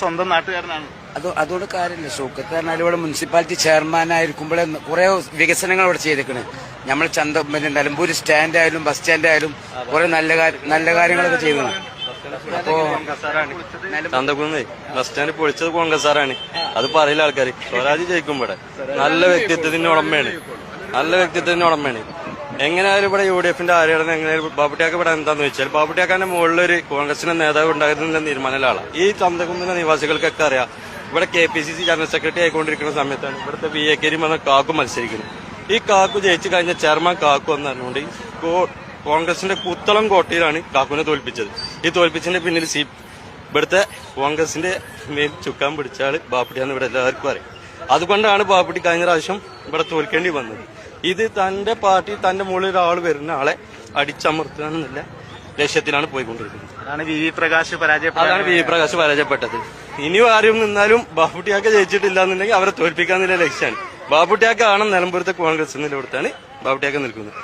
സ്വന്തം നാട്ടുകാരനാണ്. അതുകൊണ്ട് കാര്യമില്ല. ഷൗക്കത്ത് പറഞ്ഞാൽ ഇവിടെ മുനിസിപ്പാലിറ്റി ചെയർമാനായിരിക്കുമ്പോഴേ കുറെ വികസനങ്ങൾ ഇവിടെ ചെയ്തേക്കണ്. നമ്മൾ പിന്നെ നിലമ്പൂർ സ്റ്റാൻഡ് ആയാലും ബസ് സ്റ്റാൻഡ് ആയാലും കുറെ നല്ല കാര്യങ്ങളൊക്കെ ചെയ്തതാണ്. അപ്പോ ചന്തകുന്ന് ബസ് സ്റ്റാൻഡ് പൊളിച്ചത് കോൺഗ്രസ്സാറാണ്. അത് പറയില്ല ആൾക്കാർ. സ്വരാജ് ജയിക്കുമ്പോടെ നല്ല വ്യക്തിത്വത്തിന്റെ ഉടമയാണ്. എങ്ങനെയായാലും ഇവിടെ UDF-ന്റെ ആരെയാണ് എങ്ങനെയായാലും ബാബുട്ടിയാക്ക് ഇവിടെ എന്താന്ന് വെച്ചാൽ ബാബുട്ടിയാക്കാന്റെ മുകളിലൊരു കോൺഗ്രസിന്റെ നേതാവ് ഉണ്ടാകുന്ന തീരുമാനമുള്ള ആളാണ്. ഈ ചന്തകുന്നിലെ നിവാസികൾക്കൊക്കെ അറിയാം. ഇവിടെ KPCC ജനറൽ സെക്രട്ടറി ആയിക്കൊണ്ടിരിക്കുന്ന സമയത്താണ് ഇവിടുത്തെ VA കരീം എന്ന കാക്കു മത്സരിക്കുന്നത്. ഈ കാക്കു ജയിച്ചു കഴിഞ്ഞ ചെയർമാൻ കാക്കു എന്ന് പറഞ്ഞുകൊണ്ട് കോൺഗ്രസിന്റെ കുത്തളം കോട്ടയിലാണ് കാക്കുവിനെ തോൽപ്പിച്ചത്. ഈ തോൽപ്പിച്ചതിന്റെ പിന്നിൽ ഇവിടുത്തെ കോൺഗ്രസിന്റെ മേൽ ചുക്കാൻ പിടിച്ച ആള് ബാപ്പുട്ടിയാന്ന് ഇവിടെ എല്ലാവർക്കും അറിയാം. അതുകൊണ്ടാണ് ബാപ്പുട്ടി കഴിഞ്ഞ പ്രാവശ്യം ഇവിടെ തോൽക്കേണ്ടി വന്നത്. ഇത് തന്റെ പാർട്ടി തന്റെ മുകളിൽ ഒരാൾ വരുന്ന ആളെ അടിച്ചമർത്താനെന്നുള്ള ലക്ഷ്യത്തിലാണ് പോയിക്കൊണ്ടിരിക്കുന്നത്. അതാണ് വി വി പ്രകാശ് പരാജയപ്പെട്ടത്. ഇനി ആരും നിന്നാലും ബാപ്പുട്ടിയാക്ക് ജയിച്ചിട്ടില്ല എന്നുണ്ടെങ്കിൽ അവരെ തോൽപ്പിക്കാന്നുള്ള ലക്ഷ്യമാണ്. ബാപ്പുട്ടിയാക്കാണ് നിലമ്പൂരത്തെ കോൺഗ്രസ് നിലവിടുത്താണ് ബാപ്പുട്ടിയാക്ക് നിൽക്കുന്നത്.